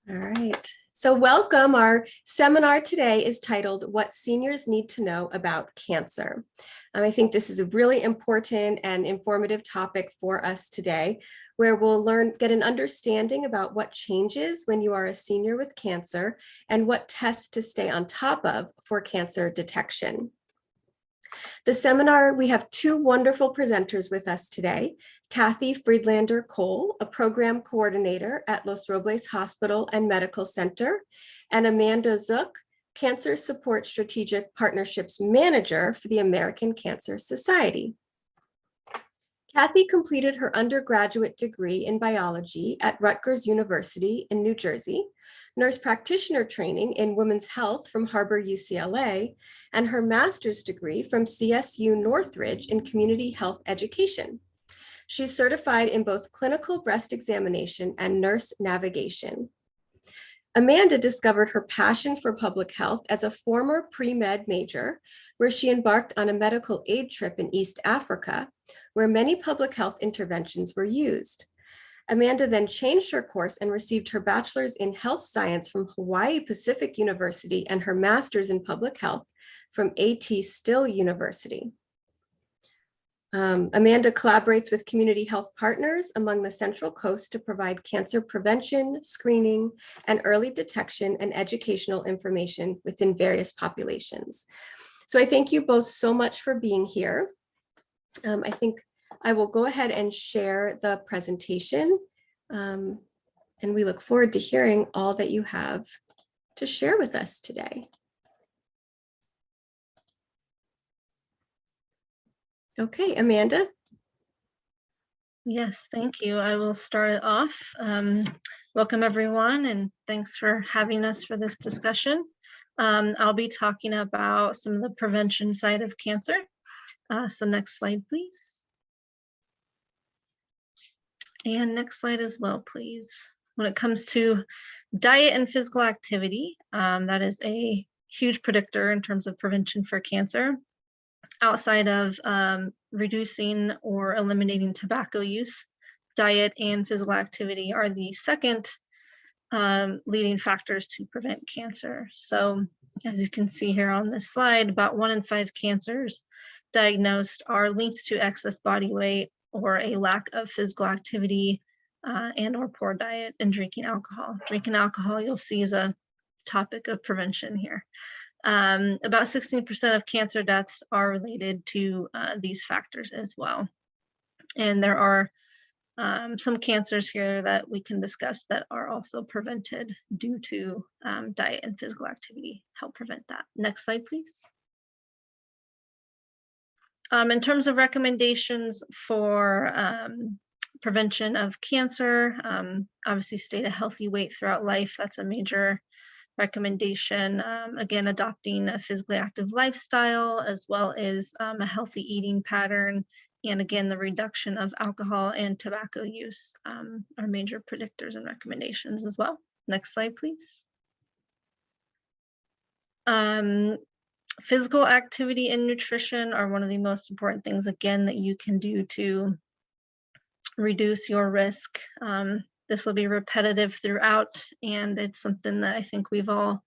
All right. So welcome. Our seminar today is titled What Seniors Need to Know About Cancer. I think this is a really important and informative topic for us today, where we'll get an understanding about what changes when you are a senior with cancer and what tests to stay on top of for cancer detection. The seminar, we have two wonderful presenters with us today. Kathy Friedlander-Cole, a program coordinator at Los Robles Hospital and Medical Center, and Amanda Zook, Cancer Support Strategic Partnerships Manager for the American Cancer Society. Kathy completed her undergraduate degree in biology at Rutgers University in New Jersey, nurse practitioner training in women's health from Harbor UCLA, and her master's degree from CSU Northridge in community health education. She's certified in both clinical breast examination and nurse navigation. Amanda discovered her passion for public health as a former pre-med major, where she embarked on a medical aid trip in East Africa, where many public health interventions were used. Amanda then changed her course and received her bachelor's in health science from Hawaii Pacific University and her master's in public health from A.T. Still University. Amanda collaborates with community health partners among the Central Coast to provide cancer prevention, screening, and early detection and educational information within various populations. So I thank you both so much for being here. I think I will go ahead and share the presentation, and we look forward to hearing all that you have to share with us today. Okay, Amanda. Yes, thank you. I will start it off. Welcome everyone, and thanks for having us for this discussion. I'll be talking about some of the prevention side of cancer. So next slide, please. And next slide as well, please. When it comes to diet and physical activity, that is a huge predictor in terms of prevention for cancer. Outside of reducing or eliminating tobacco use, diet and physical activity are the second leading factors to prevent cancer. So as you can see here on this slide, about 1 in 5 cancers diagnosed are linked to excess body weight or a lack of physical activity and or poor diet and drinking alcohol. Drinking alcohol, you'll see, is a topic of prevention here. About 16% of cancer deaths are related to these factors as well. And there are some cancers here that we can discuss that are also prevented due to diet and physical activity. Help prevent that. Next slide, please. In terms of recommendations for prevention of cancer, obviously stay a healthy weight throughout life. That's a major recommendation. Again, adopting a physically active lifestyle, as well as a healthy eating pattern. And again, the reduction of alcohol and tobacco use are major predictors and recommendations as well. Next slide, please. Physical activity and nutrition are one of the most important things, again, that you can do to reduce your risk. This will be repetitive throughout, and it's something that I think we've all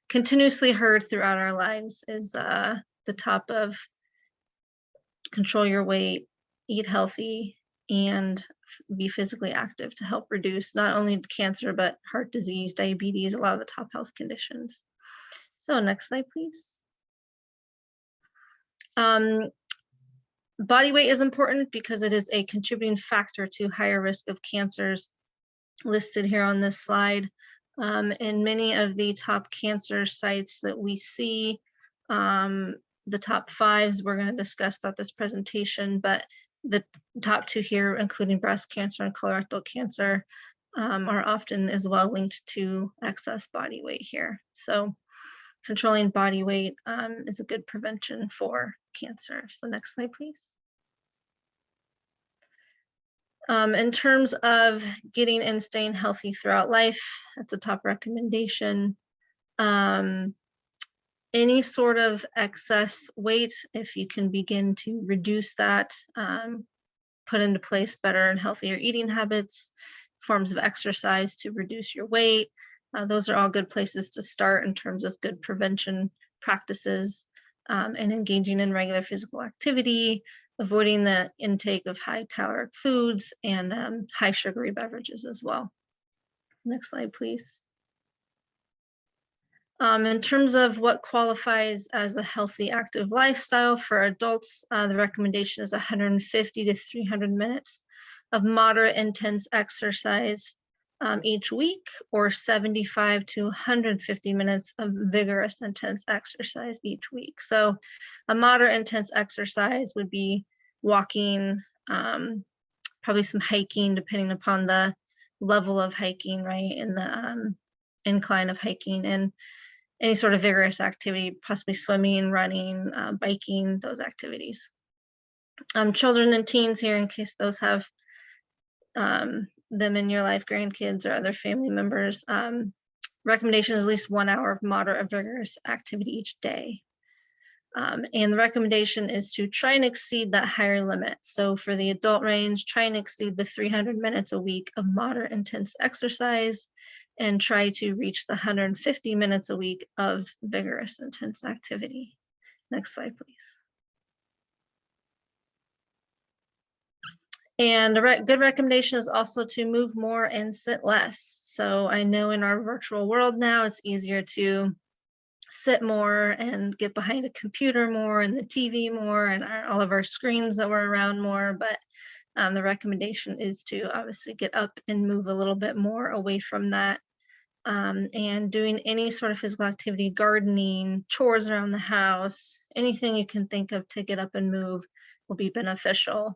continuously heard throughout our lives is the top of control your weight, eat healthy, and be physically active to help reduce not only cancer, but heart disease, diabetes, a lot of the top health conditions. So next slide, please. Body weight is important because it is a contributing factor to higher risk of cancers listed here on this slide. In many of the top cancer sites that we see, the top 5s we're going to discuss throughout this presentation, but the top 2 here, including breast cancer and colorectal cancer, are often as well linked to excess body weight here. So controlling body weight is a good prevention for cancer. So next slide, please. In terms of getting and staying healthy throughout life, that's a top recommendation. Any sort of excess weight, if you can begin to reduce that, put into place better and healthier eating habits, forms of exercise to reduce your weight, Those are all good places to start in terms of good prevention practices, and engaging in regular physical activity, avoiding the intake of high caloric foods and high sugary beverages as well. Next slide, please. In terms of what qualifies as a healthy active lifestyle for adults, the recommendation is 150 to 300 minutes of moderate intense exercise each week, or 75 to 150 minutes of vigorous intense exercise each week. So a moderate intense exercise would be walking, probably some hiking, depending upon the level of hiking, right, and the incline of hiking, and any sort of vigorous activity, possibly swimming, running, biking, those activities. Children and teens here, in case those have them in your life, grandkids or other family members, recommendation is at least 1 hour of moderate or vigorous activity each day. And the recommendation is to try and exceed that higher limit. So for the adult range, try and exceed the 300 minutes a week of moderate intense exercise, and try to reach the 150 minutes a week of vigorous intense activity. Next slide, please. And a good recommendation is also to move more and sit less. So I know in our virtual world now, it's easier to sit more and get behind a computer more and the TV more and all of our screens that were around more, but the recommendation is to obviously get up and move a little bit more away from that, and doing any sort of physical activity, gardening, chores around the house, anything you can think of to get up and move will be beneficial,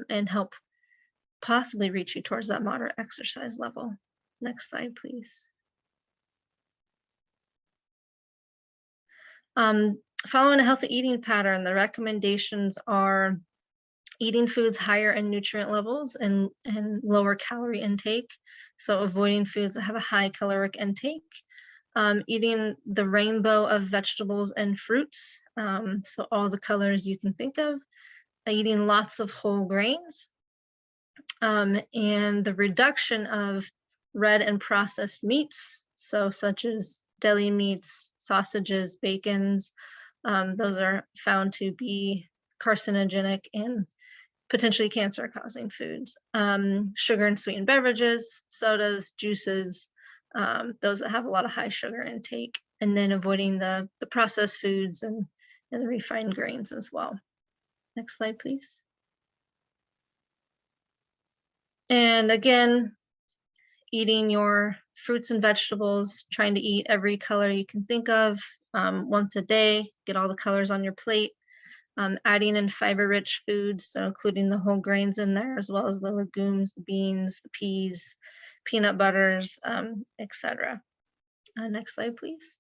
and help possibly reach you towards that moderate exercise level. Next slide, please. Following a healthy eating pattern, the recommendations are eating foods higher in nutrient levels and lower calorie intake. So avoiding foods that have a high caloric intake. Eating the rainbow of vegetables and fruits, so all the colors you can think of. Eating lots of whole grains. And the reduction of red and processed meats, so such as deli meats, sausages, bacons, those are found to be carcinogenic and potentially cancer-causing foods. Sugar and sweetened beverages, sodas, juices, those that have a lot of high sugar intake, and then avoiding the processed foods and the refined grains as well. Next slide, please. And again, eating your fruits and vegetables, trying to eat every color you can think of once a day, get all the colors on your plate. Adding in fiber-rich foods, so including the whole grains in there, as well as the legumes, the beans, the peas, peanut butters, etc. Next slide, please.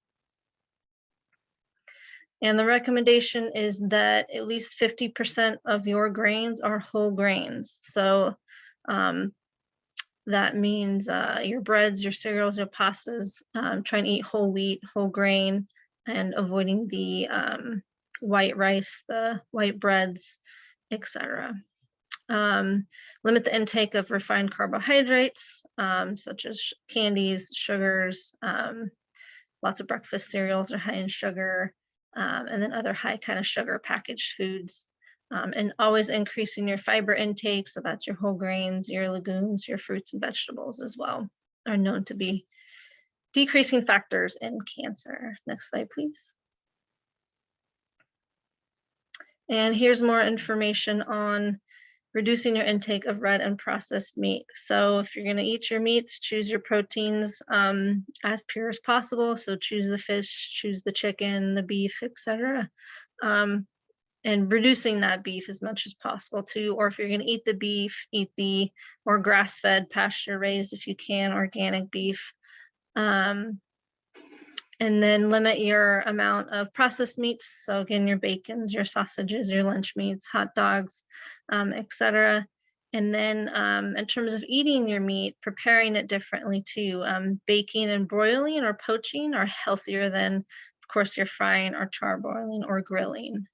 And the recommendation is that at least 50% of your grains are whole grains. So that means your breads, your cereals, your pastas, try and eat whole wheat, whole grain, and avoiding the white rice, the white breads, etc. Limit the intake of refined carbohydrates, such as candies, sugars, lots of breakfast cereals are high in sugar, and then other high kind of sugar packaged foods. And always increasing your fiber intake, so that's your whole grains, your legumes, your fruits and vegetables as well, are known to be decreasing factors in cancer. Next slide, please. And here's more information on reducing your intake of red and processed meat. So if you're going to eat your meats, choose your proteins as pure as possible. So choose the fish, choose the chicken, the beef, etc. And reducing that beef as much as possible too. Or if you're going to eat the beef, eat the more grass-fed, pasture-raised, if you can, organic beef. And then limit your amount of processed meats. So again, your bacons, your sausages, your lunch meats, hot dogs, etc. And then in terms of eating your meat, preparing it differently too. Baking and broiling or poaching are healthier than, of course, your frying or charbroiling or grilling.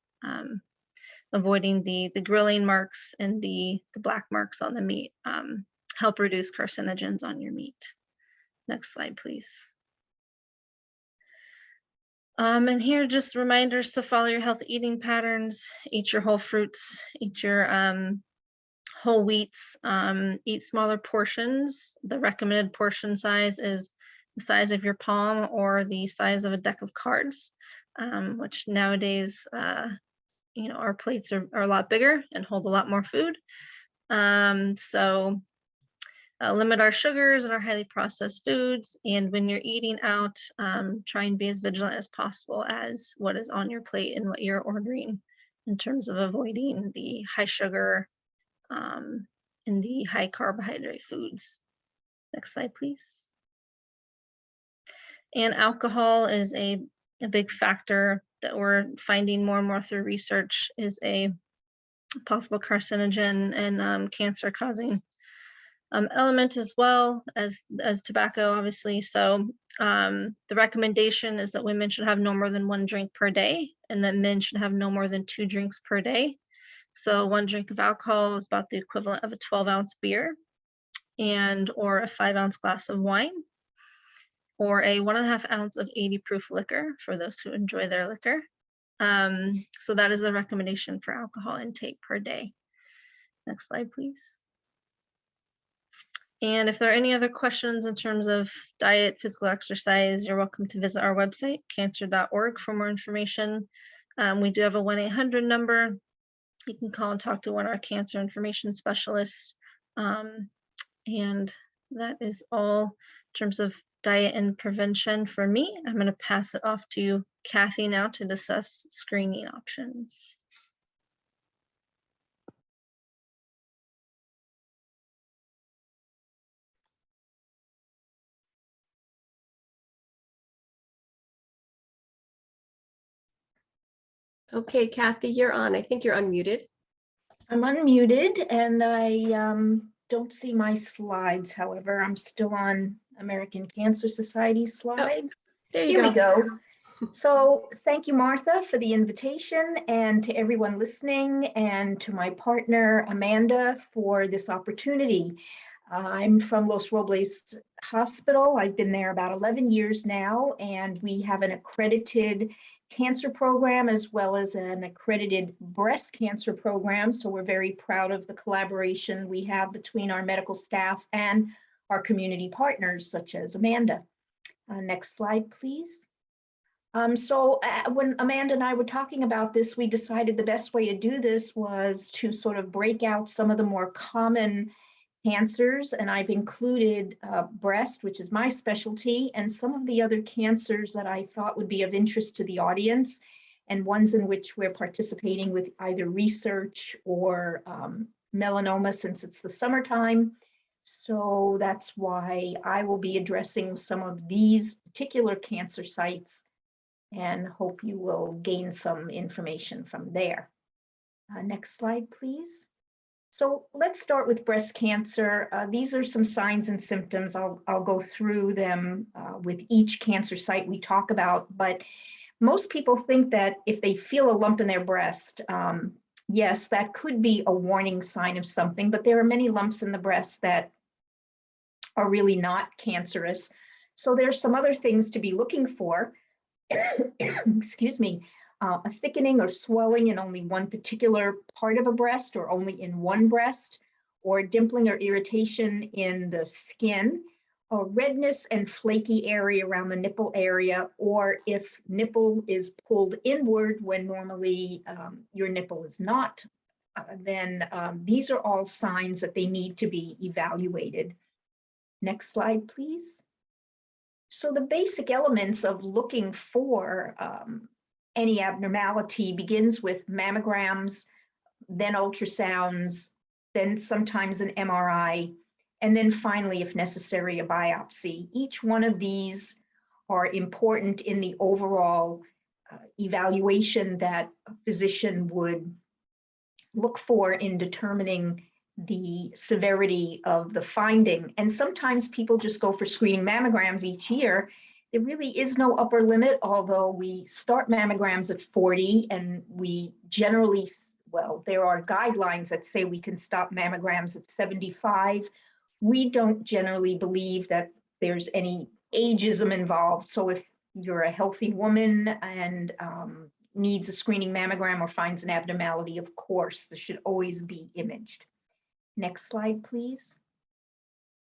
Avoiding the grilling marks and the black marks on the meat help reduce carcinogens on your meat. Next slide, please. And here, just reminders to follow your healthy eating patterns, eat your whole fruits, eat your whole wheats, eat smaller portions. The recommended portion size is the size of your palm or the size of a deck of cards, which nowadays, our plates are a lot bigger and hold a lot more food. So limit our sugars and our highly processed foods. And when you're eating out, try and be as vigilant as possible as what is on your plate and what you're ordering in terms of avoiding the high sugar and the high carbohydrate foods. Next slide, please. And alcohol is a big factor that we're finding more and more through research is a possible carcinogen and cancer causing element as well as tobacco, obviously. So the recommendation is that women should have no more than 1 drink per day, and that men should have no more than 2 drinks per day. So 1 drink of alcohol is about the equivalent of a 12-ounce beer or a 5-ounce glass of wine, or a 1.5 ounce of 80 proof liquor for those who enjoy their liquor. So that is the recommendation for alcohol intake per day. Next slide, please. And if there are any other questions in terms of diet, physical exercise, you're welcome to visit our website, cancer.org, for more information. We do have a 1-800 number. You can call and talk to one of our cancer information specialists. And that is all in terms of diet and prevention for me. I'm going to pass it off to Kathy now to discuss screening options. Okay, Kathy, you're on. I think you're unmuted. I'm unmuted and I don't see my slides. However, I'm still on American Cancer Society slide. There you Here go. we go. So thank you, Martha, for the invitation, and to everyone listening, and to my partner, Amanda, for this opportunity. I'm from Los Robles Hospital. I've been there about 11 years now, and we have an accredited cancer program as well as an accredited breast cancer program. So we're very proud of the collaboration we have between our medical staff and our community partners, such as Amanda. Next slide, please. When Amanda and I were talking about this, we decided the best way to do this was to sort of break out some of the more common cancers, and I've included breast, which is my specialty, and some of the other cancers that I thought would be of interest to the audience, and ones in which we're participating with either research or melanoma, since it's the summertime. So that's why I will be addressing some of these particular cancer sites, and hope you will gain some information from there. Next slide, please. So let's start with breast cancer. These are some signs and symptoms. I'll go through them with each cancer site we talk about, but most people think that if they feel a lump in their breast, yes, that could be a warning sign of something, but there are many lumps in the breast that are really not cancerous. So there's some other things to be looking for. Excuse me. A thickening or swelling in only one particular part of a breast, or only in one breast, or dimpling or irritation in the skin, or redness and flaky area around the nipple area, or if nipple is pulled inward when normally your nipple is not, then these are all signs that they need to be evaluated. Next slide, please. So the basic elements of looking for any abnormality begins with mammograms, then ultrasounds, then sometimes an MRI, and then finally, if necessary, a biopsy. Each one of these are important in the overall evaluation that a physician would look for in determining the severity of the finding. And sometimes people just go for screening mammograms each year. There really is no upper limit, although we start mammograms at 40, and we generally, well, there are guidelines that say we can stop mammograms at 75. We don't generally believe that there's any ageism involved. So if you're a healthy woman and needs a screening mammogram or finds an abnormality, of course, this should always be imaged. Next slide, please.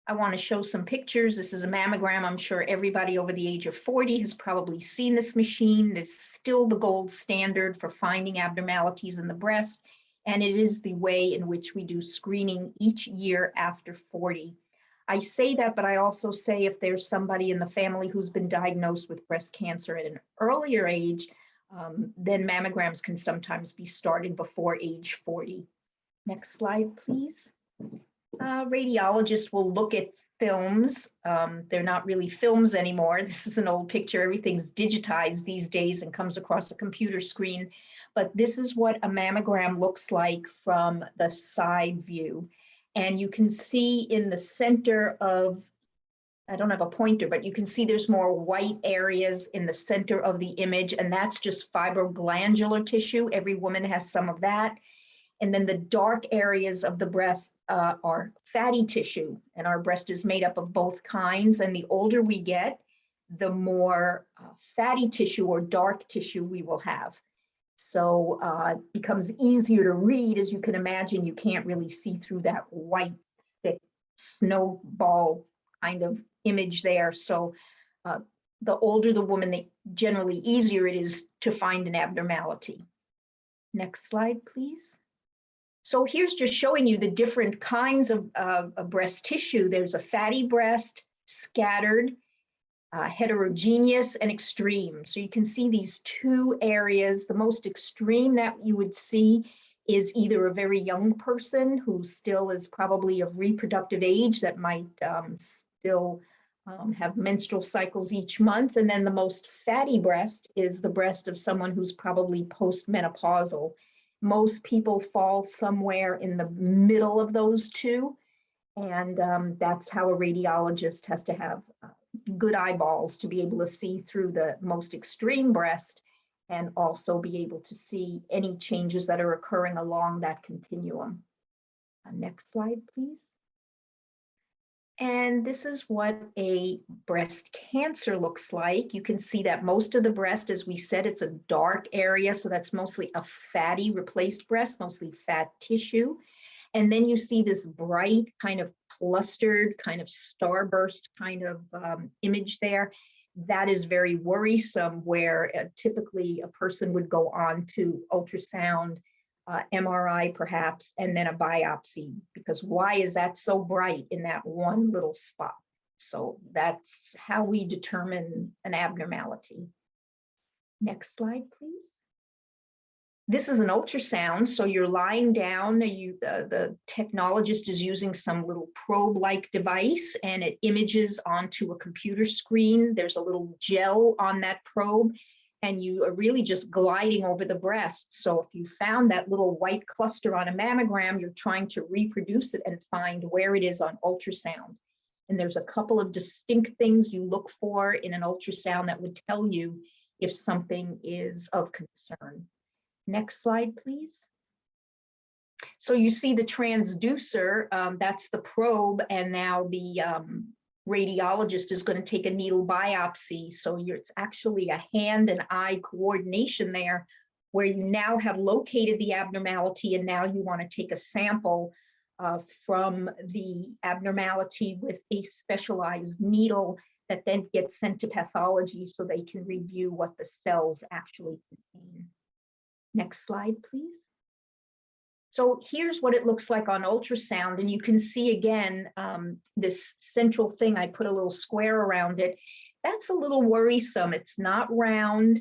I want to show some pictures. This is a mammogram. I'm sure everybody over the age of 40 has probably seen this machine. It's still the gold standard for finding abnormalities in the breast, and it is the way in which we do screening each year after 40. I say that, but I also say if there's somebody in the family who's been diagnosed with breast cancer at an earlier age, then mammograms can sometimes be started before age 40. Next slide, please. Radiologists will look at films. They're not really films anymore. This is an old picture. Everything's digitized these days and comes across a computer screen. But this is what a mammogram looks like from the side view. And you can see in the center of, I don't have a pointer, but you can see there's more white areas in the center of the image, and that's just fibroglandular tissue. Every woman has some of that. And then the dark areas of the breast are fatty tissue, and our breast is made up of both kinds. And the older we get, the more fatty tissue or dark tissue we will have. So it becomes easier to read. As you can imagine, you can't really see through that white, thick snowball kind of image there. So the older the woman, the generally easier it is to find an abnormality. Next slide, please. So here's just showing you the different kinds of breast tissue. There's a fatty breast, scattered, heterogeneous, and extreme. So you can see these two areas. The most extreme that you would see is either a very young person who still is probably of reproductive age that might still have menstrual cycles each month. And then the most fatty breast is the breast of someone who's probably postmenopausal. Most people fall somewhere in the middle of those two. And that's how a radiologist has to have good eyeballs to be able to see through the most extreme breast and also be able to see any changes that are occurring along that continuum. Next slide, please. And this is what a breast cancer looks like. You can see that most of the breast, as we said, it's a dark area. So that's mostly a fatty replaced breast, mostly fat tissue. And then you see this bright kind of clustered, kind of starburst kind of image there. That is very worrisome, where typically a person would go on to ultrasound, MRI perhaps, and then a biopsy, because why is that so bright in that one little spot? So that's how we determine an abnormality. Next slide, please. This is an ultrasound. So you're lying down, the technologist is using some little probe-like device, and it images onto a computer screen. There's a little gel on that probe, and you are really just gliding over the breast. So if you found that little white cluster on a mammogram, you're trying to reproduce it and find where it is on ultrasound. And there's a couple of distinct things you look for in an ultrasound that would tell you if something is of concern. Next slide, please. So you see the transducer, that's the probe, and now the radiologist is going to take a needle biopsy. So it's actually a hand and eye coordination there, where you now have located the abnormality, and now you want to take a sample from the abnormality with a specialized needle that then gets sent to pathology so they can review what the cells actually contain. Next slide, please. So here's what it looks like on ultrasound, and you can see again this central thing. I put a little square around it. That's a little worrisome. It's not round.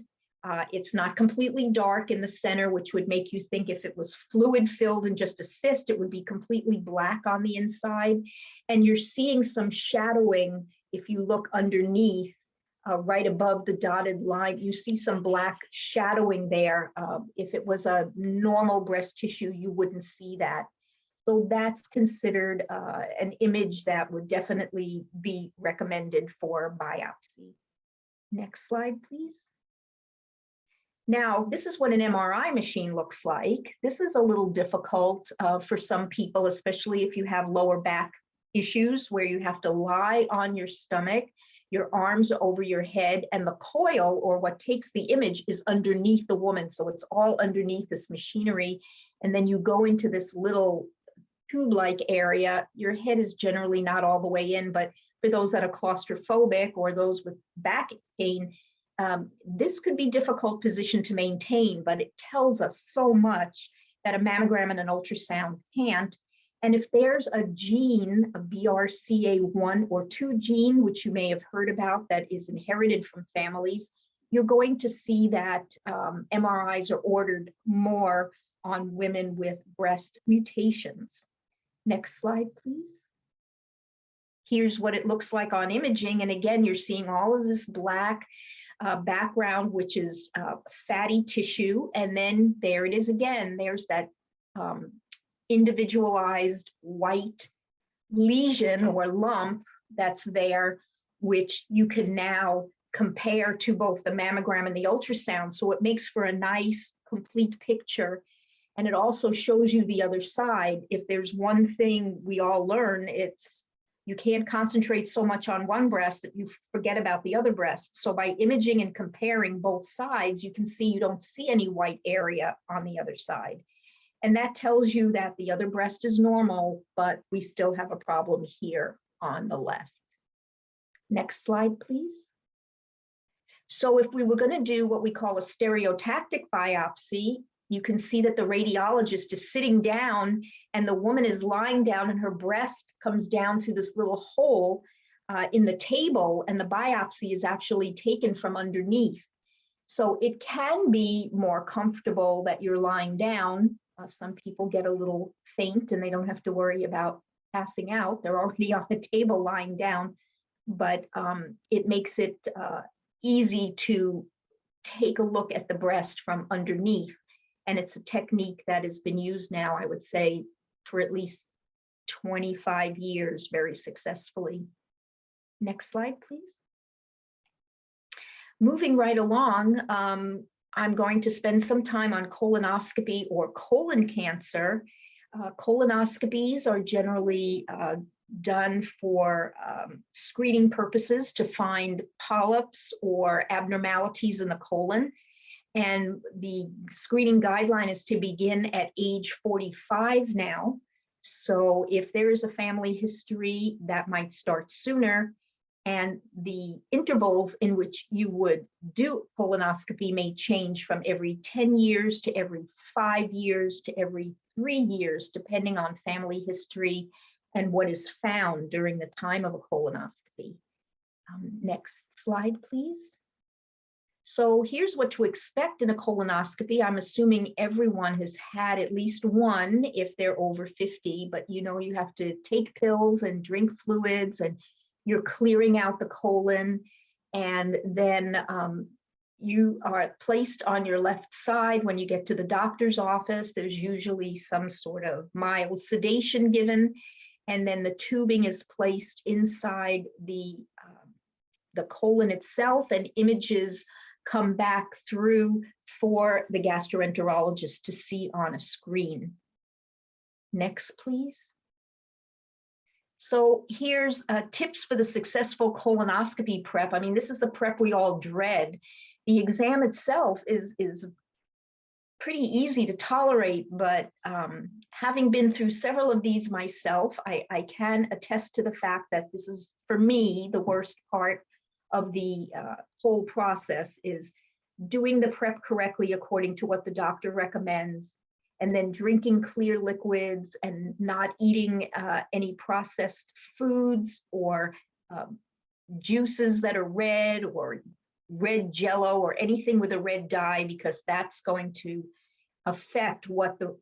It's not completely dark in the center, which would make you think if it was fluid filled and just a cyst, it would be completely black on the inside. And you're seeing some shadowing if you look underneath. Right above the dotted line, you see some black shadowing there. If it was a normal breast tissue, you wouldn't see that. So that's considered an image that would definitely be recommended for biopsy. Next slide, please. Now, this is what an MRI machine looks like. This is a little difficult for some people, especially if you have lower back issues where you have to lie on your stomach. Your arms are over your head, and the coil, or what takes the image, is underneath the woman. So it's all underneath this machinery. And then you go into this little tube-like area. Your head is generally not all the way in, but for those that are claustrophobic or those with back pain, this could be a difficult position to maintain, but it tells us so much that a mammogram and an ultrasound can't. And if there's a gene, a BRCA1 or 2 gene, which you may have heard about, that is inherited from families, you're going to see that MRIs are ordered more on women with breast mutations. Next slide, please. Here's what it looks like on imaging. And again, you're seeing all of this black background, which is fatty tissue. And then there it is again. There's that individualized white lesion or lump that's there, which you can now compare to both the mammogram and the ultrasound. So it makes for a nice, complete picture. And it also shows you the other side. If there's one thing we all learn, it's you can't concentrate so much on one breast that you forget about the other breast. So by imaging and comparing both sides, you can see you don't see any white area on the other side. And that tells you that the other breast is normal, but we still have a problem here on the left. Next slide, please. So if we were going to do what we call a stereotactic biopsy, you can see that the radiologist is sitting down and the woman is lying down and her breast comes down through this little hole in the table, and the biopsy is actually taken from underneath. So it can be more comfortable that you're lying down. Some people get a little faint and they don't have to worry about passing out. They're already on the table lying down, but it makes it easy to take a look at the breast from underneath. And it's a technique that has been used now, I would say, for at least 25 years very successfully. Next slide, please. Moving right along, I'm going to spend some time on colonoscopy or colon cancer. Colonoscopies are generally done for screening purposes to find polyps or abnormalities in the colon. And the screening guideline is to begin at age 45 now. So if there is a family history, that might start sooner. And the intervals in which you would do colonoscopy may change from every 10 years to every 5 years to every 3 years, depending on family history and what is found during the time of a colonoscopy. Next slide, please. So here's what to expect in a colonoscopy. I'm assuming everyone has had at least one if they're over 50, but you know, you have to take pills and drink fluids, and you're clearing out the colon, and then you are placed on your left side. When you get to the doctor's office, there's usually some sort of mild sedation given, and then the tubing is placed inside the colon itself, and images come back through for the gastroenterologist to see on a screen. Next, please. So here's tips for the successful colonoscopy prep. I mean, this is the prep we all dread. The exam itself is pretty easy to tolerate, but having been through several of these myself, I can attest to the fact that this is, for me, the worst part of the whole process is doing the prep correctly according to what the doctor recommends, and then drinking clear liquids and not eating any processed foods or juices that are red or red jello or anything with a red dye, because that's going to affect what the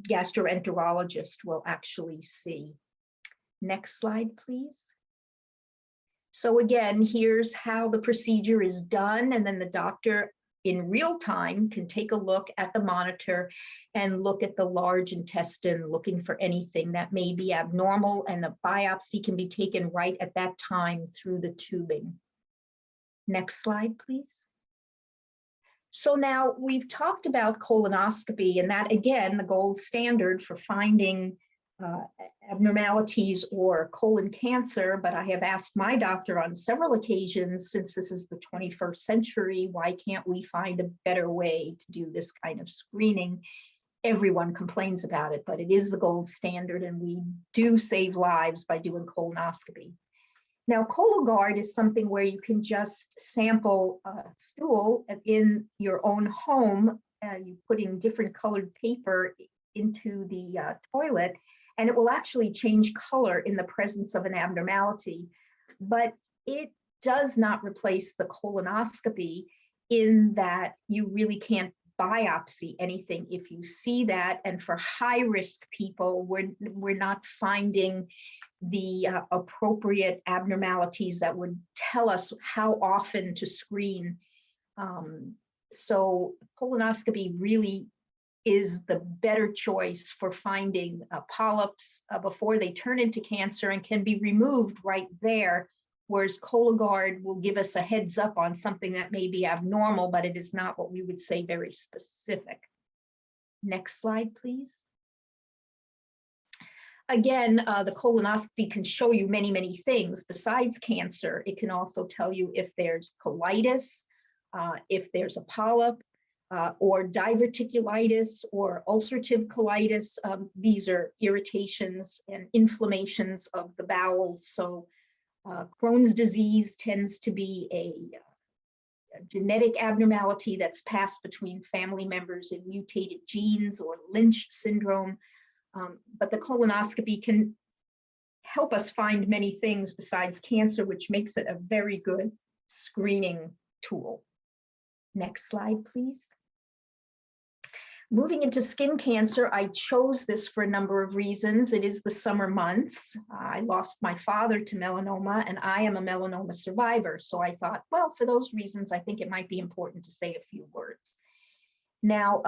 gastroenterologist will actually see. Next slide, please. So again, here's how the procedure is done, and then the doctor in real time can take a look at the monitor and look at the large intestine, looking for anything that may be abnormal, and the biopsy can be taken right at that time through the tubing. Next slide, please. So now we've talked about colonoscopy, and that, again, the gold standard for finding abnormalities or colon cancer, but I have asked my doctor on several occasions, since this is the 21st century, why can't we find a better way to do this kind of screening? Everyone complains about it, but it is the gold standard, and we do save lives by doing colonoscopy. Now, Cologuard is something where you can just sample stool in your own home. You putting different colored paper into the toilet, and it will actually change color in the presence of an abnormality. But it does not replace the colonoscopy in that you really can't biopsy anything if you see that. And for high-risk people, we're not finding the appropriate abnormalities that would tell us how often to screen. So colonoscopy really is the better choice for finding polyps before they turn into cancer and can be removed right there, whereas Cologuard will give us a heads up on something that may be abnormal, but it is not what we would say very specific. Next slide, please. Again, the colonoscopy can show you many, many things besides cancer. It can also tell you if there's colitis, if there's a polyp, or diverticulitis or ulcerative colitis. These are irritations and inflammations of the bowels. So Crohn's disease tends to be a genetic abnormality that's passed between family members in mutated genes, or Lynch syndrome. But the colonoscopy can help us find many things besides cancer, which makes it a very good screening tool. Next slide, please. Moving into skin cancer, I chose this for a number of reasons. It is the summer months. I lost my father to melanoma, and I am a melanoma survivor. So I thought, well, for those reasons, I think it might be important to say a few words. Now,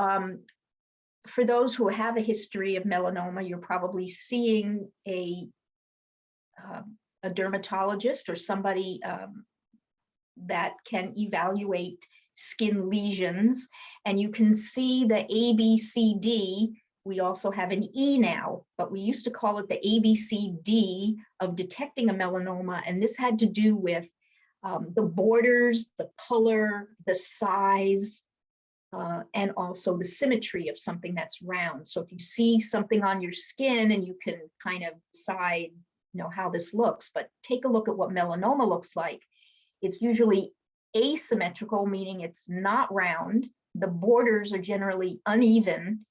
for those who have a history of melanoma, you're probably seeing a dermatologist or somebody that can evaluate skin lesions, and you can see the ABCD. We also have an E now, but we used to call it the ABCD of detecting a melanoma, and this had to do with the borders, the color, the size, and also the symmetry of something that's round. So if you see something on your skin, and you can kind of decide, how this looks, but take a look at what melanoma looks like. It's usually asymmetrical, meaning it's not round. The borders are generally uneven,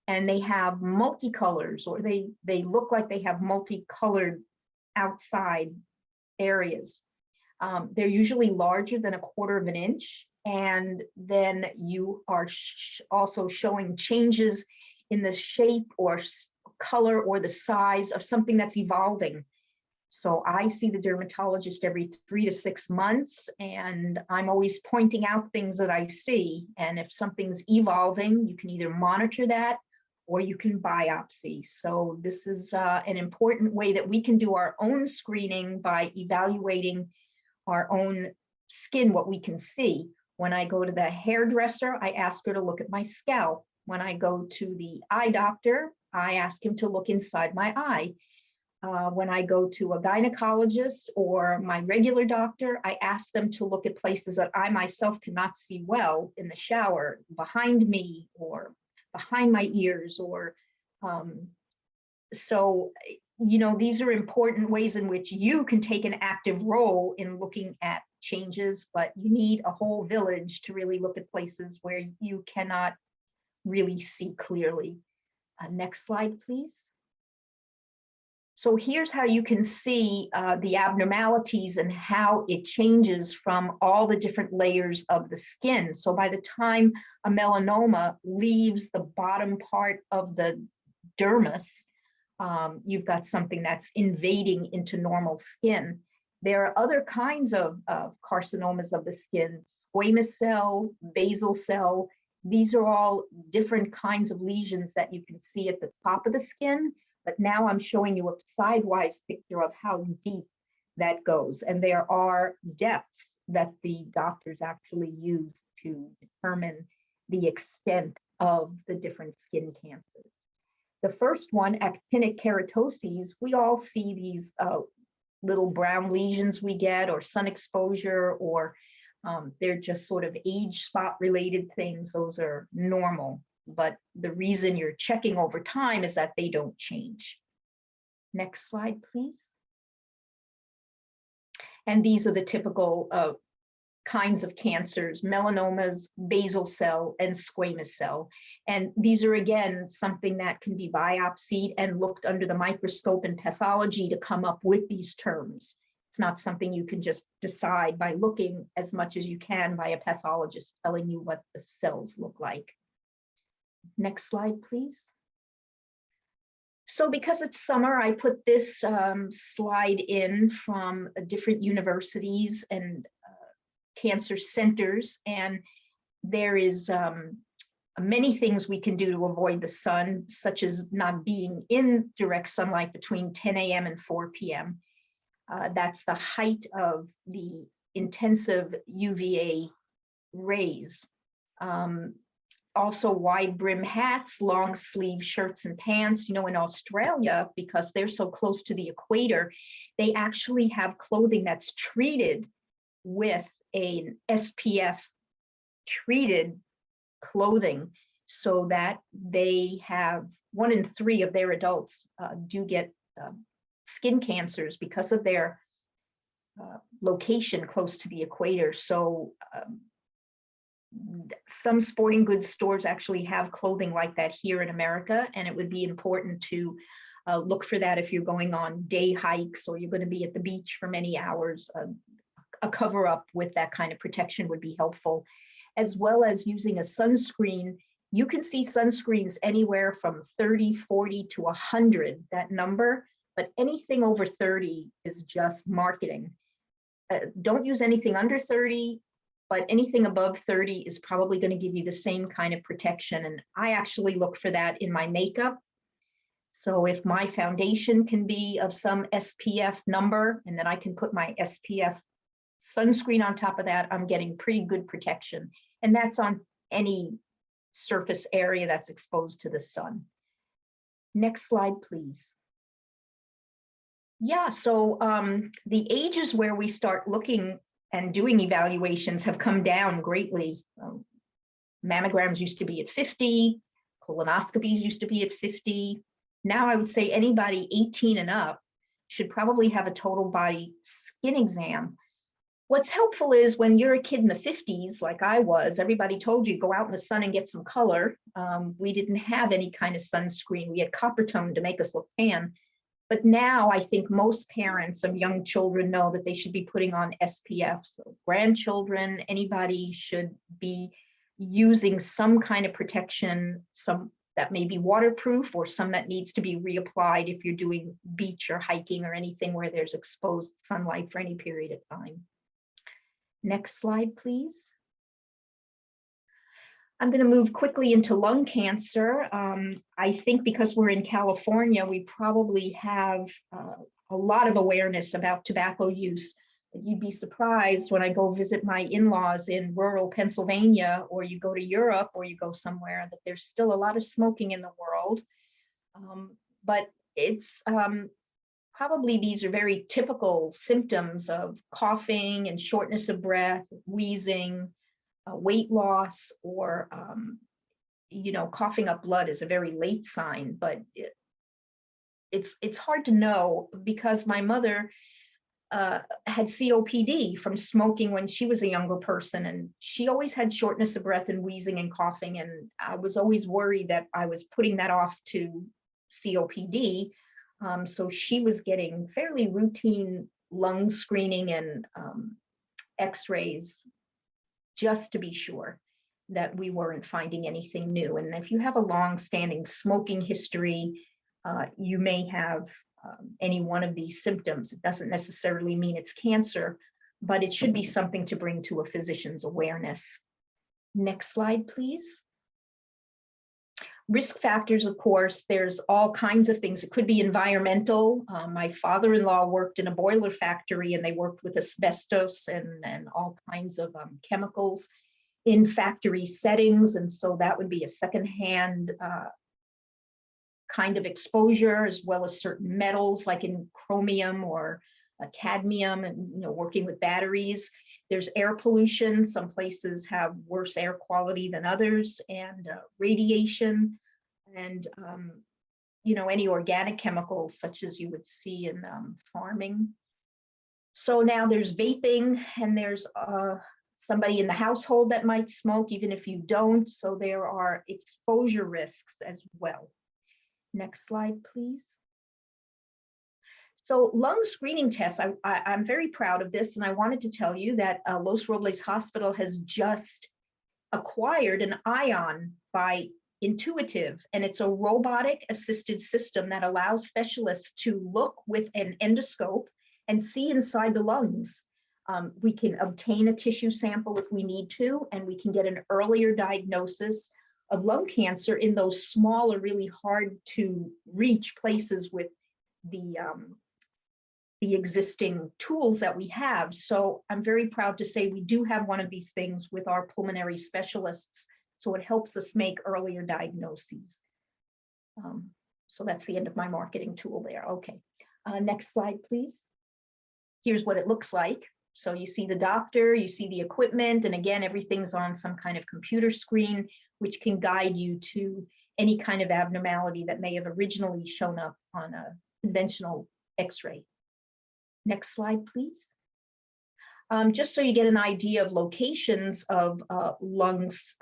and they have multicolors, or they look like they have multicolored outside areas. They're usually larger than 1/4 of an inch. And then you are also showing changes in the shape or color or the size of something that's evolving. So I see the dermatologist every 3 to 6 months, and I'm always pointing out things that I see. And if something's evolving, you can either monitor that or you can biopsy. So this is an important way that we can do our own screening by evaluating our own skin, what we can see. When I go to the hairdresser, I ask her to look at my scalp. When I go to the eye doctor, I ask him to look inside my eye. When I go to a gynecologist or my regular doctor, I ask them to look at places that I myself cannot see well in the shower, behind me or behind my ears, or so, these are important ways in which you can take an active role in looking at changes, but you need a whole village to really look at places where you cannot really see clearly. Next slide, please. So here's how you can see the abnormalities and how it changes from all the different layers of the skin. So by the time a melanoma leaves the bottom part of the dermis, you've got something that's invading into normal skin. There are other kinds of carcinomas of the skin, squamous cell, basal cell. These are all different kinds of lesions that you can see at the top of the skin. But now I'm showing you a sidewise picture of how deep that goes. And there are depths that the doctors actually use to determine the extent of the different skin cancers. The first one, actinic keratoses, we all see these little brown lesions we get, or sun exposure, or they're just sort of age spot related things. Those are normal, but the reason you're checking over time is that they don't change. Next slide, please. And these are the typical kinds of cancers: melanomas, basal cell, and squamous cell. And these are, again, something that can be biopsied and looked under the microscope in pathology to come up with these terms. It's not something you can just decide by looking as much as you can by a pathologist telling you what the cells look like. Next slide, please. So because it's summer, I put this slide in from different universities and cancer centers, and there is many things we can do to avoid the sun, such as not being in direct sunlight between 10 a.m. and 4 p.m. That's the height of the intensive UVA rays. Also wide brim hats, long sleeve shirts and pants. You know, in Australia, because they're so close to the equator, they actually have clothing that's treated with an SPF treated clothing, so that they have 1 in 3 of their adults do get skin cancers because of their location close to the equator. So some sporting goods stores actually have clothing like that here in America, and it would be important to look for that if you're going on day hikes or you're going to be at the beach for many hours. A cover up with that kind of protection would be helpful, as well as using a sunscreen. You can see sunscreens anywhere from 30, 40 to 100, that number, but anything over 30 is just marketing. Don't use anything under 30, but anything above 30 is probably going to give you the same kind of protection. And I actually look for that in my makeup. So if my foundation can be of some SPF number, and then I can put my SPF sunscreen on top of that, I'm getting pretty good protection. And that's on any surface area that's exposed to the sun. Next slide, please. Yeah, so the ages where we start looking and doing evaluations have come down greatly. Mammograms used to be at 50, colonoscopies used to be at 50. Now I would say anybody 18 and up should probably have a total body skin exam. What's helpful is when you're a kid in the 50s, like I was, everybody told you go out in the sun and get some color. We didn't have any kind of sunscreen. We had copper tone to make us look tan. But now I think most parents of young children know that they should be putting on SPF. So grandchildren, anybody should be using some kind of protection, some that may be waterproof or some that needs to be reapplied if you're doing beach or hiking or anything where there's exposed sunlight for any period of time. Next slide, please. I'm going to move quickly into lung cancer. I think because we're in California, we probably have a lot of awareness about tobacco use. You'd be surprised when I go visit my in-laws in rural Pennsylvania, or you go to Europe, or you go somewhere, that there's still a lot of smoking in the world. But it's probably these are very typical symptoms of coughing and shortness of breath, wheezing, weight loss, or coughing up blood is a very late sign, but it's hard to know because my mother had COPD from smoking when she was a younger person, and she always had shortness of breath and wheezing and coughing, and I was always worried that I was putting that off to COPD. So she was getting fairly routine lung screening and x-rays just to be sure that we weren't finding anything new. And if you have a long-standing smoking history, you may have any one of these symptoms. It doesn't necessarily mean it's cancer, but it should be something to bring to a physician's awareness. Next slide, please. Risk factors, of course, there's all kinds of things. It could be environmental. My father-in-law worked in a boiler factory, and they worked with asbestos and all kinds of chemicals in factory settings. And so that would be a secondhand kind of exposure, as well as certain metals like in chromium or cadmium, and working with batteries. There's air pollution. Some places have worse air quality than others, and radiation, and any organic chemicals such as you would see in farming. So now there's vaping, and there's somebody in the household that might smoke, even if you don't. So there are exposure risks as well. Next slide, please. So lung screening tests, I'm very proud of this, and I wanted to tell you that Los Robles Hospital has just acquired an ION by Intuitive, and it's a robotic assisted system that allows specialists to look with an endoscope and see inside the lungs. We can obtain a tissue sample if we need to, and we can get an earlier diagnosis of lung cancer in those smaller, really hard to reach places with the existing tools that we have. So I'm very proud to say we do have one of these things with our pulmonary specialists. So it helps us make earlier diagnoses. So that's the end of my marketing tool there. Okay, next slide, please. Here's what it looks like. So you see the doctor, you see the equipment, and again, everything's on some kind of computer screen, which can guide you to any kind of abnormality that may have originally shown up on a conventional X-ray. Next slide, please. Just so you get an idea of locations of lungs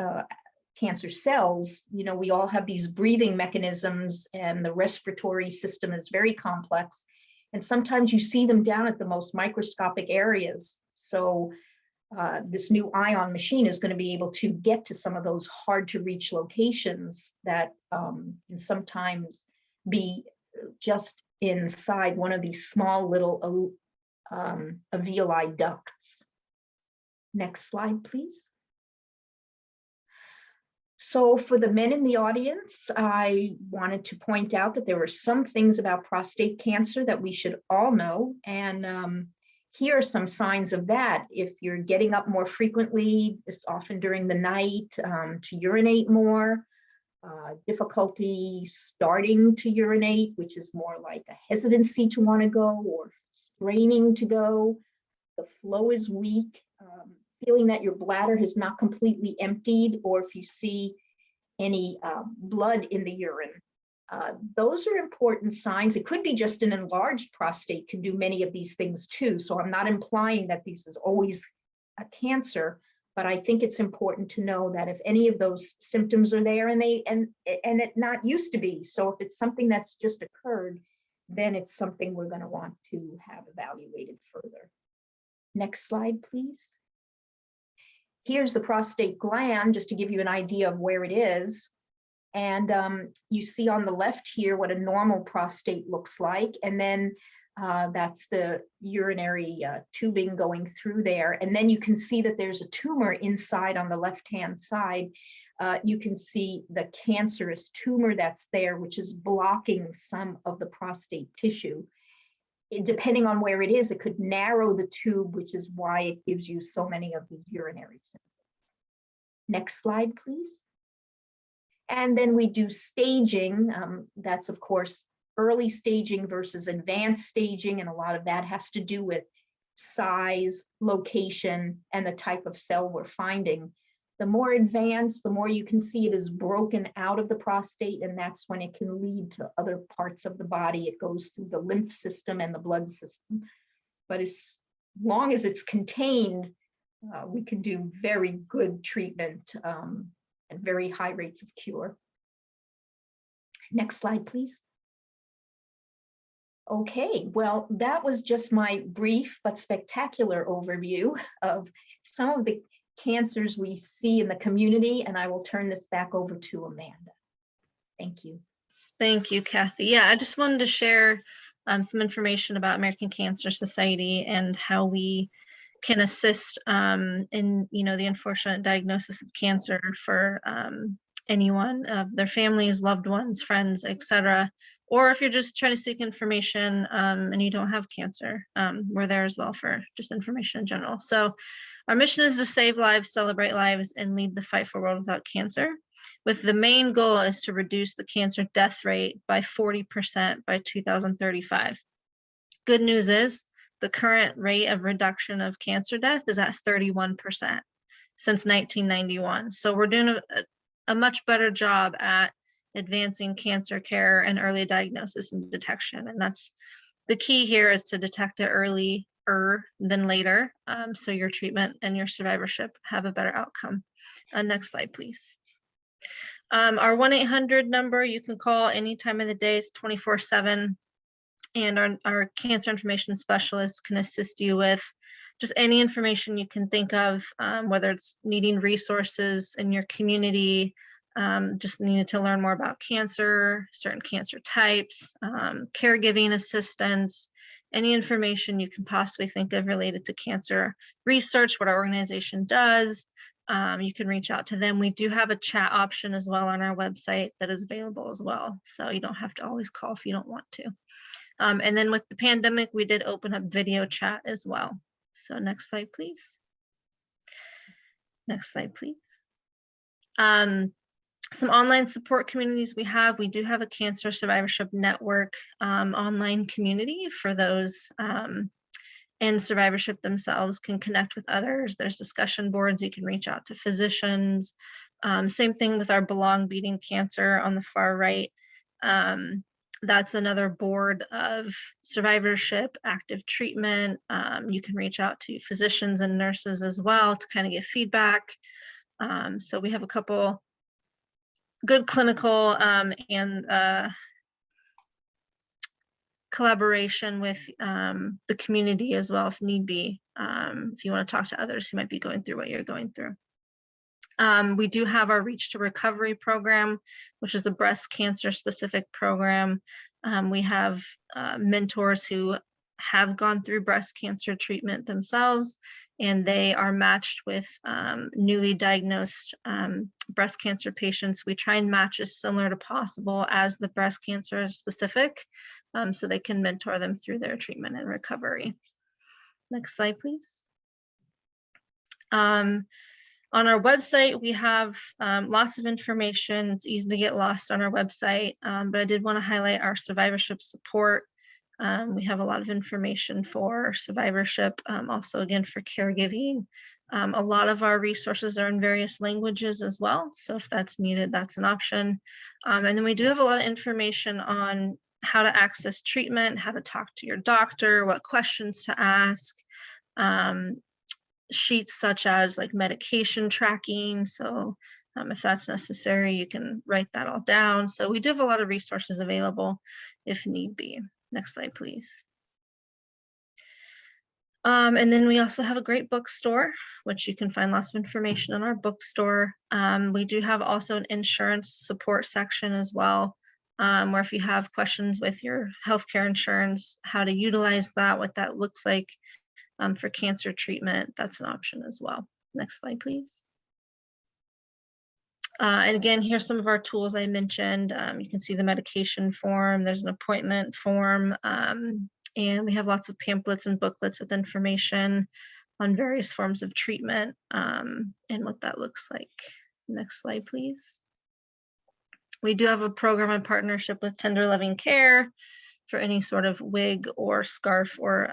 cancer cells, we all have these breathing mechanisms, and the respiratory system is very complex. And sometimes you see them down at the most microscopic areas. So this new ION machine is going to be able to get to some of those hard to reach locations that can sometimes be just inside one of these small little alveoli ducts. Next slide, please. So for the men in the audience, I wanted to point out that there were some things about prostate cancer that we should all know. And here are some signs of that. If you're getting up more frequently, this often during the night, to urinate more, difficulty starting to urinate, which is more like a hesitancy to want to go or straining to go. The flow is weak. Feeling that your bladder has not completely emptied, or if you see any blood in the urine. Those are important signs. It could be just an enlarged prostate, can do many of these things too. So I'm not implying that this is always a cancer, but I think it's important to know that if any of those symptoms are there, and it not used to be. So if it's something that's just occurred, then it's something we're going to want to have evaluated further. Next slide, please. Here's the prostate gland, just to give you an idea of where it is. And you see on the left here what a normal prostate looks like. And then that's the urinary tubing going through there. And then you can see that there's a tumor inside on the left-hand side. You can see the cancerous tumor that's there, which is blocking some of the prostate tissue. Depending on where it is, it could narrow the tube, which is why it gives you so many of these urinary symptoms. Next slide, please. And then we do staging. That's, of course, early staging versus advanced staging, and a lot of that has to do with size, location, and the type of cell we're finding. The more advanced, the more you can see it is broken out of the prostate, and that's when it can lead to other parts of the body. It goes through the lymph system and the blood system. But as long as it's contained, we can do very good treatment and very high rates of cure. Next slide, please. Okay, well, that was just my brief but spectacular overview of some of the cancers we see in the community, and I will turn this back over to Amanda. Thank you. Thank you, Kathy. Yeah, I just wanted to share some information about American Cancer Society and how we can assist in the unfortunate diagnosis of cancer for anyone, their families, loved ones, friends, etc. Or if you're just trying to seek information and you don't have cancer, we're there as well for just information in general. So our mission is to save lives, celebrate lives, and lead the fight for a world without cancer. with the main goal is to reduce the cancer death rate by 40% by 2035. Good news is the current rate of reduction of cancer death is at 31% since 1991. So we're doing a much better job at advancing cancer care and early diagnosis and detection. And that's the key here, is to detect it earlier than later, so your treatment and your survivorship have a better outcome. Next slide, please. Our 1-800 number you can call any time of the day, is 24/7. And our cancer information specialist can assist you with just any information you can think of, whether it's needing resources in your community, just needed to learn more about cancer, certain cancer types, caregiving assistance, any information you can possibly think of related to cancer research, what our organization does. You can reach out to them. We do have a chat option as well on our website that is available as well. So you don't have to always call if you don't want to. And then with the pandemic, we did open up video chat as well. So next slide, please. Next slide, please. Some online support communities we have. We do have a cancer survivorship network online community for those in survivorship themselves can connect with others. There's discussion boards. You can reach out to physicians. Same thing with our Belong Beating Cancer on the far right. That's another board of survivorship, active treatment. You can reach out to physicians and nurses as well to kind of get feedback. So we have a couple good clinical and collaboration with the community as well, if need be, if you want to talk to others who might be going through what you're going through. We do have our Reach to Recovery program, which is a breast cancer specific program. We have mentors who have gone through breast cancer treatment themselves, and they are matched with newly diagnosed breast cancer patients. We try and match as similar to possible as the breast cancer specific, so they can mentor them through their treatment and recovery. Next slide, please. On our website, we have lots of information. It's easy to get lost on our website, but I did want to highlight our survivorship support. We have a lot of information for survivorship, also again for caregiving. A lot of our resources are in various languages as well, so if that's needed, that's an option. And then we do have a lot of information on how to access treatment, how to talk to your doctor, what questions to ask. Sheets such as like medication tracking. So if that's necessary, you can write that all down. So we do have a lot of resources available if need be. Next slide, please. And then we also have a great bookstore, which you can find lots of information in our bookstore. We do have also an insurance support section as well, where if you have questions with your healthcare insurance, how to utilize that, what that looks like, for cancer treatment, that's an option as well. Next slide, please. And again, here's some of our tools I mentioned. You can see the medication form, there's an appointment form, and we have lots of pamphlets and booklets with information on various forms of treatment and what that looks like. Next slide, please. We do have a program in partnership with Tender Loving Care for any sort of wig or scarf or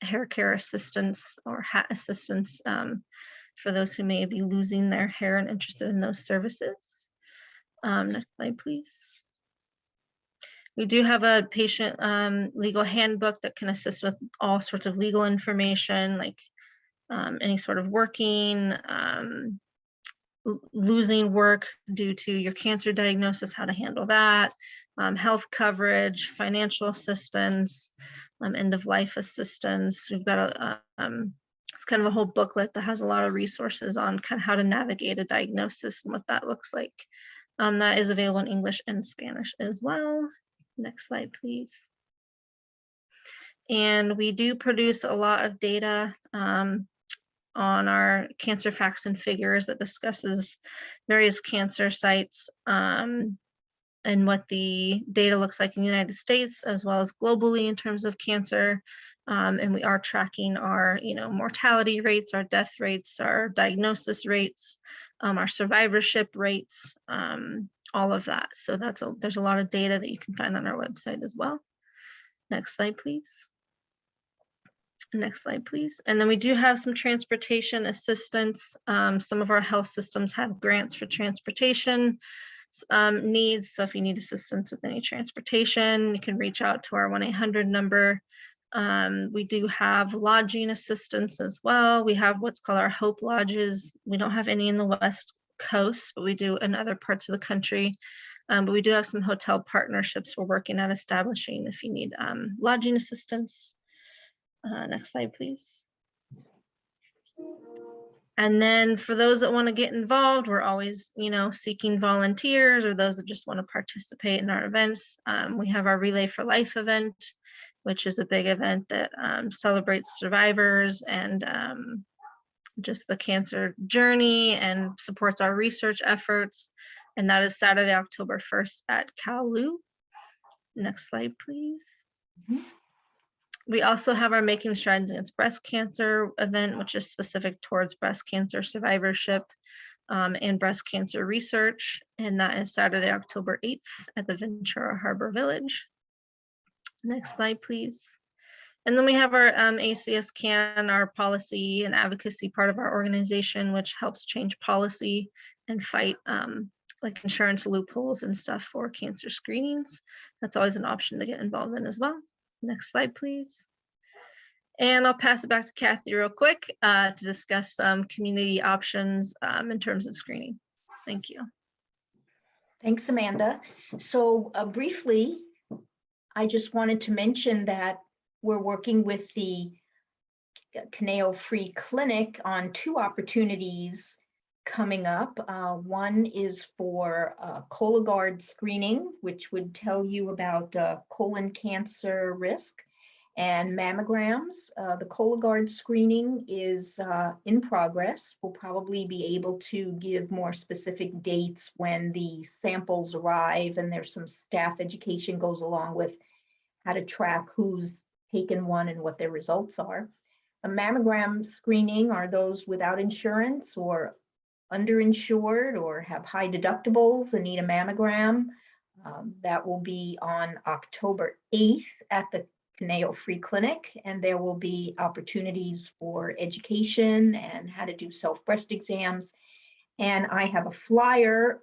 hair care assistance or hat assistance for those who may be losing their hair and interested in those services. Next slide, please. We do have a patient legal handbook that can assist with all sorts of legal information, like any sort of working, losing work due to your cancer diagnosis, how to handle that, health coverage, financial assistance, end of life assistance. We've got it's kind of a whole booklet that has a lot of resources on kind of how to navigate a diagnosis and what that looks like. That is available in English and Spanish as well. Next slide, please. And we do produce a lot of data on our cancer facts and figures that discusses various cancer sites and what the data looks like in the United States as well as globally in terms of cancer. And we are tracking our mortality rates, our death rates, our diagnosis rates, our survivorship rates, all of that. So there's a lot of data that you can find on our website as well. Next slide, please. Next slide, please. And then we do have some transportation assistance. Some of our health systems have grants for transportation needs. So if you need assistance with any transportation, you can reach out to our 1-800 number. We do have lodging assistance as well. We have what's called our Hope Lodges. We don't have any in the West Coast, but we do in other parts of the country. But we do have some hotel partnerships we're working on establishing if you need lodging assistance. Next slide, please. And then for those that want to get involved, we're always, seeking volunteers or those that just want to participate in our events. We have our Relay for Life event, which is a big event that celebrates survivors and just the cancer journey and supports our research efforts. And that is Saturday, October 1st at Kowloon. Next slide, please. Mm-hmm. We also have our Making Strides Against Breast Cancer event, which is specific towards breast cancer survivorship and breast cancer research. And that is Saturday, October 8th at the Ventura Harbor Village. Next slide, please. And then we have our ACS CAN, our policy and advocacy part of our organization, which helps change policy and fight like insurance loopholes and stuff for cancer screenings. That's always an option to get involved in as well. Next slide, please. And I'll pass it back to Kathy real quick to discuss some community options in terms of screening. Thank you. Thanks, Amanda. So briefly, I just wanted to mention that we're working with the Caneo Free Clinic on 2 opportunities coming up. One is for Cologuard screening, which would tell you about colon cancer risk, and mammograms. The Cologuard screening is in progress. We'll probably be able to give more specific dates when the samples arrive, and there's some staff education goes along with how to track who's taken one and what their results are. A mammogram screening are those without insurance or underinsured or have high deductibles and need a mammogram. That will be on October 8th at the Caneo Free Clinic, and there will be opportunities for education and how to do self-breast exams. And I have a flyer,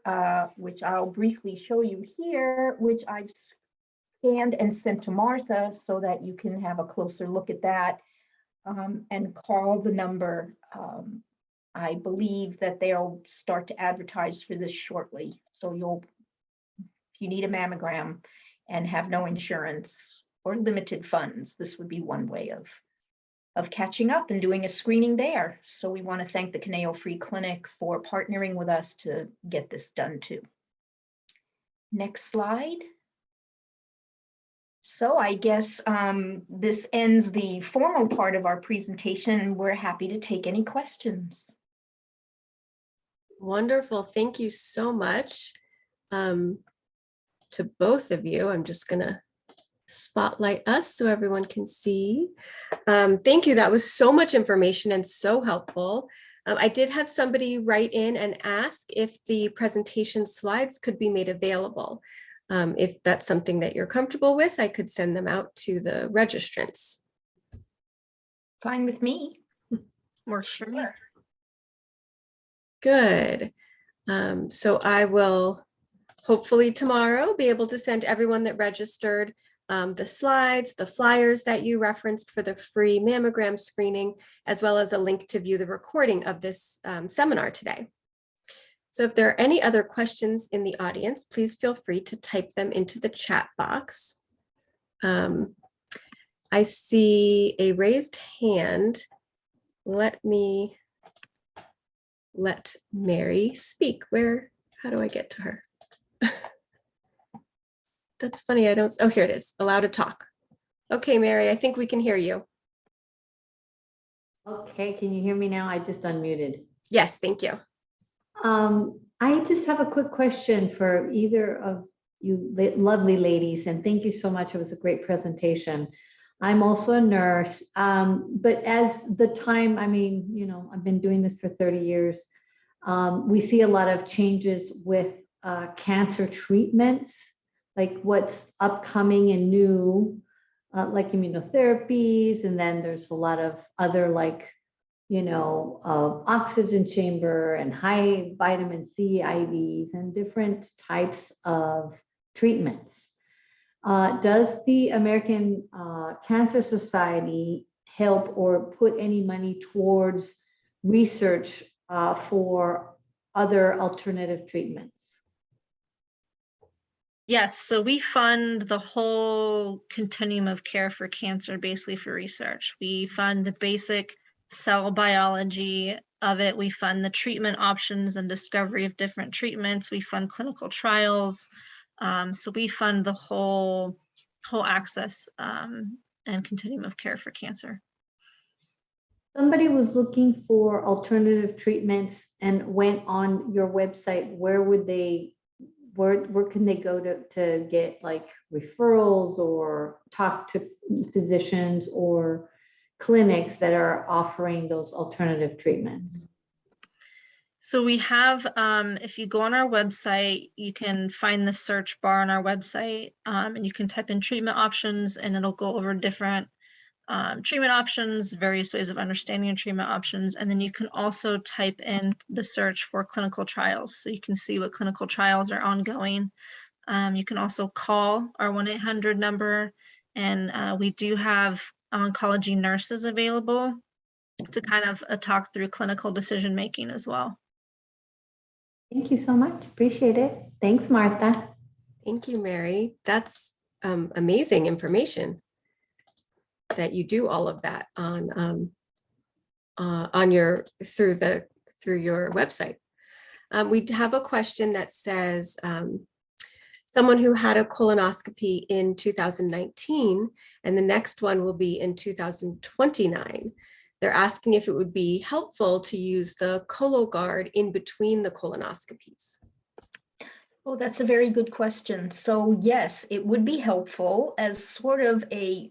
which I'll briefly show you here, which I've scanned and sent to Martha so that you can have a closer look at that and call the number. I believe that they'll start to advertise for this shortly. So if you need a mammogram and have no insurance or limited funds, this would be one way of catching up and doing a screening there. So we want to thank the Caneo Free Clinic for partnering with us to get this done too. Next slide. So I guess this ends the formal part of our presentation. We're happy to take any questions. Wonderful. Thank you so much to both of you. I'm just going to spotlight us so everyone can see. Thank you. That was so much information and so helpful. I did have somebody write in and ask if the presentation slides could be made available. If that's something that you're comfortable with, I could send them out to the registrants. Fine with me. Works for me. Good. So I will hopefully tomorrow be able to send everyone that registered the slides, the flyers that you referenced for the free mammogram screening, as well as a link to view the recording of this seminar today. So if there are any other questions in the audience, please feel free to type them into the chat box. I see a raised hand. Let Mary speak. How do I get to her? That's funny, oh, here it is, allow to talk. Okay, Mary, I think we can hear you. Okay, can you hear me now? I just unmuted. Yes, thank you. I just have a quick question for either of you lovely ladies, and thank you so much. It was a great presentation. I'm also a nurse, but as the time, I've been doing this for 30 years. We see a lot of changes with cancer treatments, like what's upcoming and new, like immunotherapies. And then there's a lot of other like, oxygen chamber and high vitamin C IVs and different types of treatments. Does the American Cancer Society help or put any money towards research for other alternative treatments? Yes, so we fund the whole continuum of care for cancer, basically for research. We fund the basic cell biology of it. We fund the treatment options and discovery of different treatments. We fund clinical trials. So we fund the whole access and continuum of care for cancer. Somebody was looking for alternative treatments and went on your website. Where can they go to get like referrals or talk to physicians or clinics that are offering those alternative treatments? So we have, if you go on our website, you can find the search bar on our website, and you can type in treatment options and it'll go over different treatment options, various ways of understanding treatment options. And then you can also type in the search for clinical trials. So you can see what clinical trials are ongoing. You can also call our 1-800 number, and we do have oncology nurses available to kind of talk through clinical decision making as well. Thank you so much. Appreciate it. Thanks, Martha. Thank you, Mary. That's amazing information that you do all of that on your through your website. We have a question that says, someone who had a colonoscopy in 2019 and the next one will be in 2029. They're asking if it would be helpful to use the Cologuard in between the colonoscopies. Oh, that's a very good question. So yes, it would be helpful as sort of a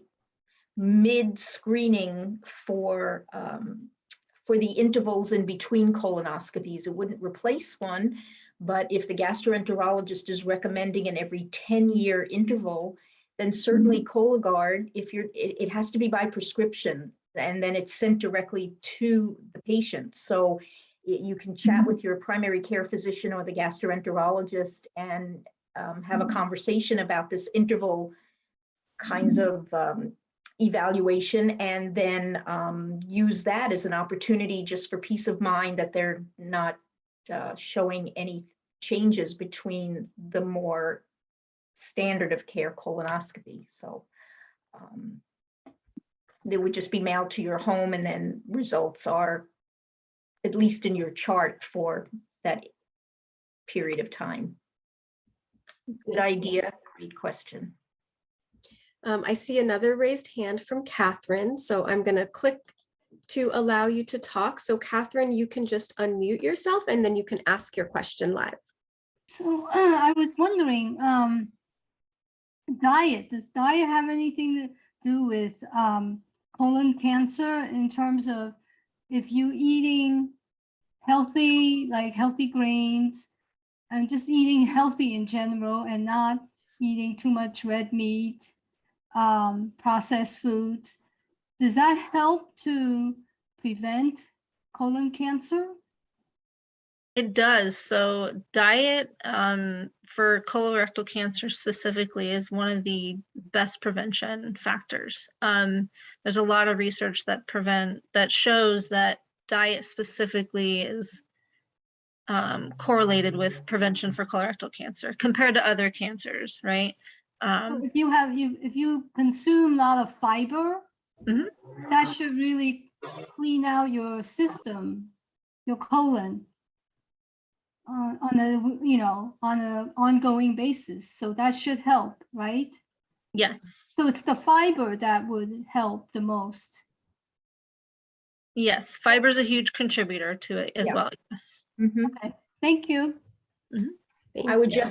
mid-screening for the intervals in between colonoscopies. It wouldn't replace one, but if the gastroenterologist is recommending an every 10-year interval, then certainly Cologuard, it has to be by prescription, and then it's sent directly to the patient. So you can chat with your primary care physician or the gastroenterologist and have a conversation about this interval kinds of evaluation, and then use that as an opportunity just for peace of mind that they're not showing any changes between the more standard of care colonoscopy. So they would just be mailed to your home, and then results are at least in your chart for that period of time. Good idea, great question. I see another raised hand from Catherine, so I'm going to click to allow you to talk. So Catherine, you can just unmute yourself and then you can ask your question live. So I was wondering, does diet have anything to do with colon cancer in terms of if you eating healthy, like healthy grains, and just eating healthy in general and not eating too much red meat, processed foods, does that help to prevent colon cancer? It does. So diet for colorectal cancer specifically is one of the best prevention factors. There's a lot of research that shows that diet specifically is correlated with prevention for colorectal cancer compared to other cancers, right? So if you consume a lot of fiber, that should really clean out your system, your colon, on an ongoing basis. So that should help, right? Yes. So it's the fiber that would help the most. Yes, fiber is a huge contributor to it as well. Yes. Okay, thank you. Thank I would you.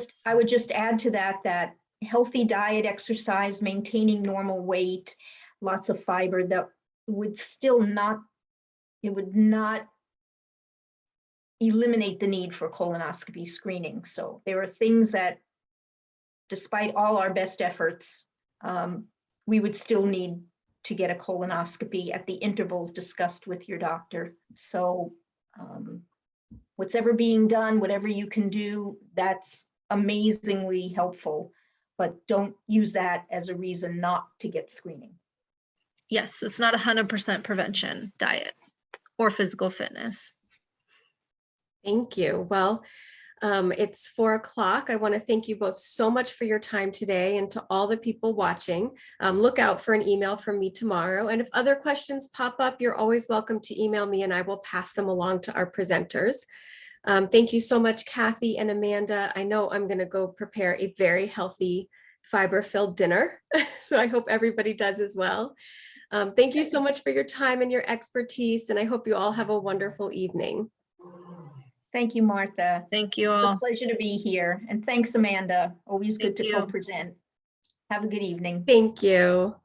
just add to that healthy diet, exercise, maintaining normal weight, lots of fiber, that would still not, it would not eliminate the need for colonoscopy screening. So there are things that, despite all our best efforts, we would still need to get a colonoscopy at the intervals discussed with your doctor. So what's ever being done, whatever you can do, that's amazingly helpful, but don't use that as a reason not to get screening. Yes, it's not 100% prevention, diet or physical fitness. Thank you. Well, it's 4 o'clock. I want to thank you both so much for your time today, and to all the people watching. Look out for an email from me tomorrow. And if other questions pop up, you're always welcome to email me and I will pass them along to our presenters. Thank you so much, Kathy and Amanda. I know I'm going to go prepare a very healthy, fiber-filled dinner. So I hope everybody does as well. Thank you so much for your time and your expertise, and I hope you all have a wonderful evening. Thank you, Martha. Thank you It's all. a pleasure to be here. And thanks, Amanda. Always good Thank to you. co-present. Have a good evening. Thank you.